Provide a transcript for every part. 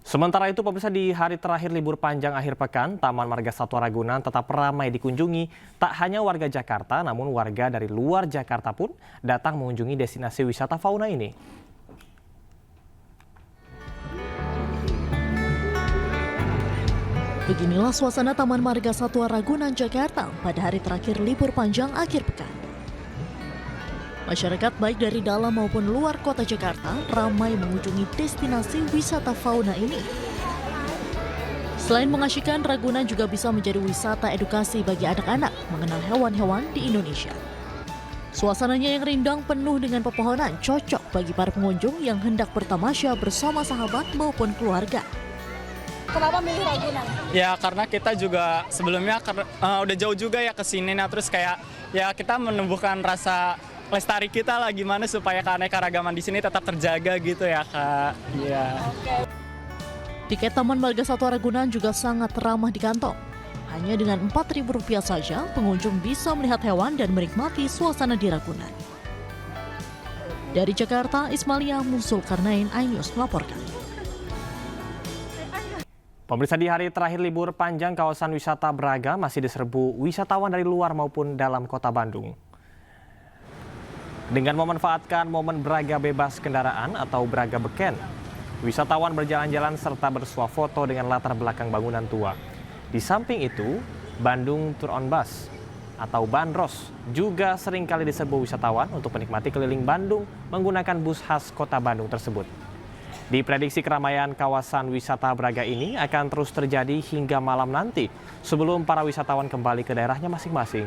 Sementara itu, pemirsa, di hari terakhir libur panjang akhir pekan, Taman Marga Satwa Ragunan tetap ramai dikunjungi. Tak hanya warga Jakarta, namun warga dari luar Jakarta pun datang mengunjungi destinasi wisata fauna ini. Beginilah suasana Taman Marga Satwa Ragunan, Jakarta pada hari terakhir libur panjang akhir pekan. Masyarakat baik dari dalam maupun luar kota Jakarta ramai mengunjungi destinasi wisata fauna ini. Selain mengasyikkan, Ragunan juga bisa menjadi wisata edukasi bagi anak-anak mengenal hewan-hewan di Indonesia. Suasananya yang rindang penuh dengan pepohonan cocok bagi para pengunjung yang hendak bertamasya bersama sahabat maupun keluarga. Kenapa milih Ragunan? Ya karena kita juga sebelumnya udah jauh juga ya ke sini, nah terus kayak ya kita menumbuhkan rasa lestari kita lah, gimana supaya keanekaragaman di sini tetap terjaga gitu ya Kak. Iya. Tiket Taman Marga Satwa Ragunan juga sangat ramah di kantong. Hanya dengan Rp4.000 saja, pengunjung bisa melihat hewan dan menikmati suasana di Ragunan. Dari Jakarta, Ismalia Zulkarnain, iNews melaporkan. Pemirsa, di hari terakhir libur panjang, kawasan wisata Braga masih diserbu wisatawan dari luar maupun dalam kota Bandung. Dengan memanfaatkan momen Braga bebas kendaraan atau Braga Beken, wisatawan berjalan-jalan serta bersuah foto dengan latar belakang bangunan tua. Di samping itu, Bandung Tour on Bus atau Bandros juga seringkali diserbu wisatawan untuk menikmati keliling Bandung menggunakan bus khas kota Bandung tersebut. Diprediksi keramaian kawasan wisata Braga ini akan terus terjadi hingga malam nanti sebelum para wisatawan kembali ke daerahnya masing-masing.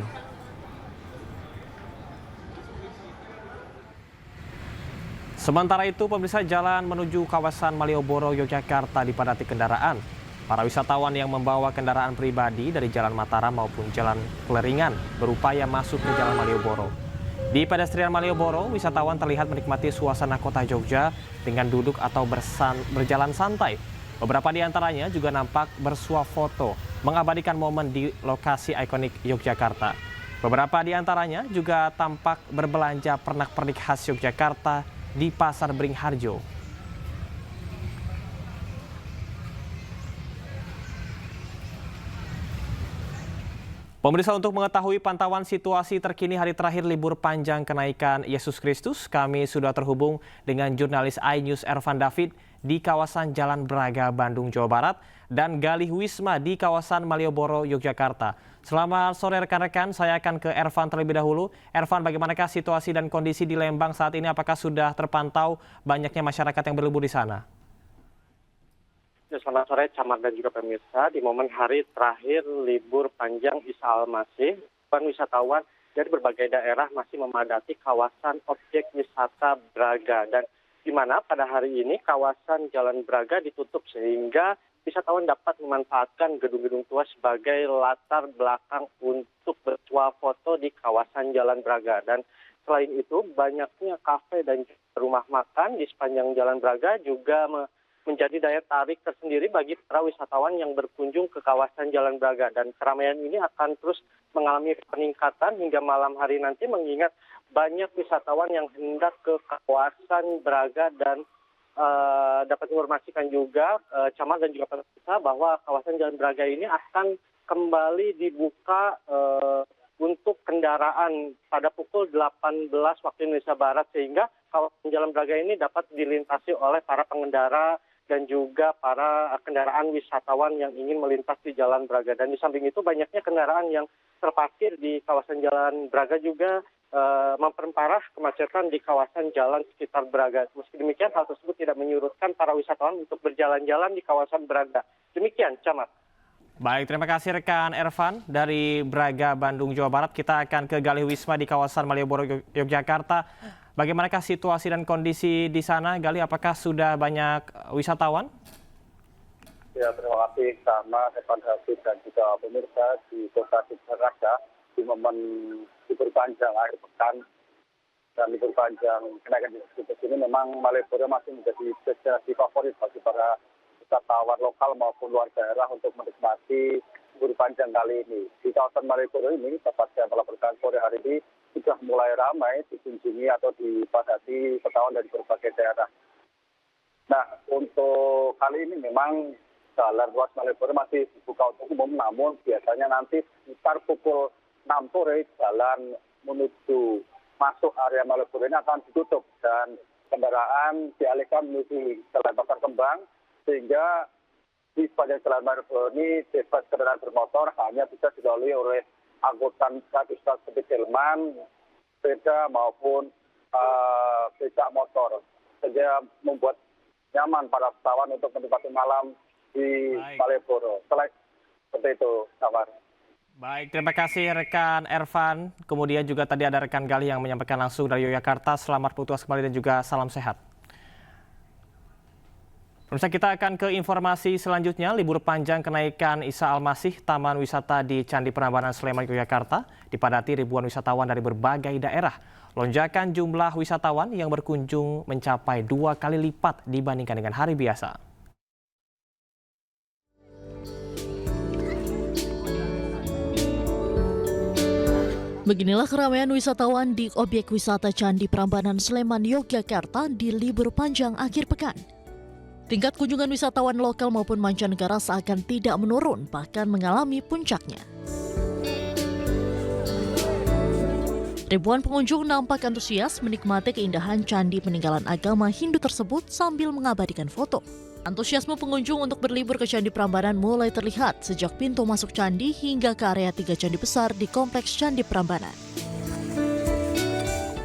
Sementara itu, pemirsa, jalan menuju kawasan Malioboro, Yogyakarta dipadati kendaraan. Para wisatawan yang membawa kendaraan pribadi dari Jalan Mataram maupun Jalan Keleringan berupaya masuk ke Jalan Malioboro. Di pedestrian Malioboro, wisatawan terlihat menikmati suasana kota Jogja dengan duduk atau berjalan santai. Beberapa di antaranya juga nampak bersuah foto, mengabadikan momen di lokasi ikonik Yogyakarta. Beberapa di antaranya juga tampak berbelanja pernak-pernik khas Yogyakarta di Pasar Beringharjo. Pemirsa, untuk mengetahui pantauan situasi terkini hari terakhir libur panjang kenaikan Yesus Kristus, kami sudah terhubung dengan jurnalis iNews Ervan David di kawasan Jalan Braga, Bandung, Jawa Barat, dan Galih Wisma di kawasan Malioboro, Yogyakarta. Selamat sore rekan-rekan, saya akan ke Ervan terlebih dahulu. Ervan, bagaimanakah situasi dan kondisi di Lembang saat ini? Apakah sudah terpantau banyaknya masyarakat yang berlibur di sana? Selamat sore Camat dan juga pemirsa. Di momen hari terakhir libur panjang Isa Al-Masih, wisatawan dari berbagai daerah masih memadati kawasan objek wisata Braga, dan di mana pada hari ini kawasan Jalan Braga ditutup sehingga wisatawan dapat memanfaatkan gedung-gedung tua sebagai latar belakang untuk bersuah foto di kawasan Jalan Braga. Dan selain itu, banyaknya kafe dan rumah makan di sepanjang Jalan Braga juga menjadi daya tarik tersendiri bagi para wisatawan yang berkunjung ke kawasan Jalan Braga. Dan keramaian ini akan terus mengalami peningkatan hingga malam hari nanti, mengingat banyak wisatawan yang hendak ke kawasan Braga. Dan dapat informasikan juga Camat dan juga pemirsa bahwa kawasan Jalan Braga ini akan kembali dibuka untuk kendaraan pada pukul 18 waktu Indonesia Barat, sehingga kawasan Jalan Braga ini dapat dilintasi oleh para pengendara dan juga para kendaraan wisatawan yang ingin melintas di Jalan Braga. Dan di samping itu, banyaknya kendaraan yang terparkir di kawasan Jalan Braga juga memperparah kemacetan di kawasan jalan sekitar Braga. Meski demikian, hal tersebut tidak menyurutkan para wisatawan untuk berjalan-jalan di kawasan Braga. Demikian, Camat. Baik, terima kasih rekan Ervan dari Braga, Bandung, Jawa Barat. Kita akan ke Galih Wisma di kawasan Malioboro, Yogyakarta. Bagaimanakah situasi dan kondisi di sana, Galih? Apakah sudah banyak wisatawan? Ya, terima kasih sama Ervan David dan juga pemirsa di kota Jakarta di momen libur panjang akhir pekan dan libur panjang kenaikan Yesus Kristus ini. Memang Malioboro masih menjadi destinasi favorit bagi para wisatawan lokal maupun luar daerah untuk menikmati libur panjang kali ini. Di kawasan Malioboro ini, tepatnya melaporkan sore hari ini, sudah mulai ramai dikunjungi atau dipadati wisatawan dari berbagai daerah. Nah, untuk kali ini memang jalan ruas Malioboro masih dibuka untuk umum, namun biasanya nanti sekitar pukul 6 sore jalan menuju masuk area Malioboro ini akan ditutup dan kendaraan dialihkan menuju Jalan Pasar Kembang, sehingga di sepanjang Jalan Malioboro ini bebas kendaraan bermotor hanya bisa dilalui oleh angkutan seperti delman, sepeda maupun becak motor, sehingga membuat nyaman para wisatawan untuk menikmati malam di Malioboro. Seperti itu, Samar. Baik, terima kasih rekan Ervan. Kemudian juga tadi ada rekan Galih yang menyampaikan langsung dari Yogyakarta. Selamat bertugas kembali dan juga salam sehat. Pemirsa, kita akan ke informasi selanjutnya. Libur panjang kenaikan Isa Al-Masih, Taman Wisata di Candi Prambanan Sleman, Yogyakarta, dipadati ribuan wisatawan dari berbagai daerah. Lonjakan jumlah wisatawan yang berkunjung mencapai 2 kali lipat dibandingkan dengan hari biasa. Beginilah keramaian wisatawan di objek wisata Candi Prambanan Sleman, Yogyakarta di libur panjang akhir pekan. Tingkat kunjungan wisatawan lokal maupun mancanegara seakan tidak menurun, bahkan mengalami puncaknya. Ribuan pengunjung nampak antusias menikmati keindahan candi peninggalan agama Hindu tersebut sambil mengabadikan foto. Antusiasme pengunjung untuk berlibur ke Candi Prambanan mulai terlihat sejak pintu masuk candi hingga ke area 3 candi besar di Kompleks Candi Prambanan.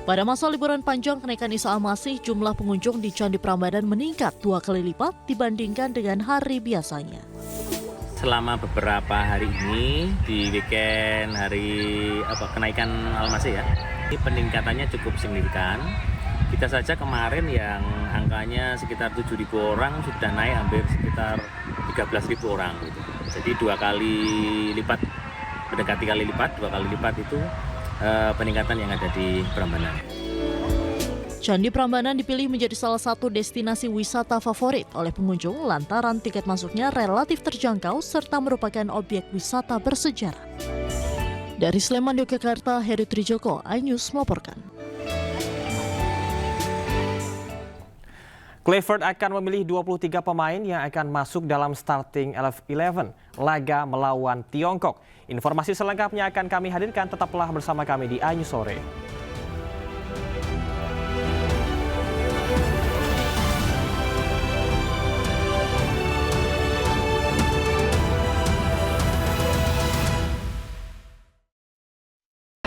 Pada masa liburan panjang kenaikan Isa Al-Masih, jumlah pengunjung di Candi Prambanan meningkat 2 kali lipat dibandingkan dengan hari biasanya. Selama beberapa hari ini di weekend kenaikan Al-Masih ya, ini peningkatannya cukup signifikan. Kita saja kemarin yang angkanya sekitar 7.000 orang sudah naik hampir sekitar 13.000 orang gitu. Jadi 2 kali lipat, mendekati kali lipat, 2 kali lipat itu peningkatan yang ada di Prambanan. Candi Prambanan dipilih menjadi salah satu destinasi wisata favorit oleh pengunjung lantaran tiket masuknya relatif terjangkau serta merupakan objek wisata bersejarah. Dari Sleman, Yogyakarta, Heri Trijoko, iNews melaporkan. Clifford akan memilih 23 pemain yang akan masuk dalam starting 11 laga melawan Tiongkok. Informasi selengkapnya akan kami hadirkan, tetaplah bersama kami di iNews Sore.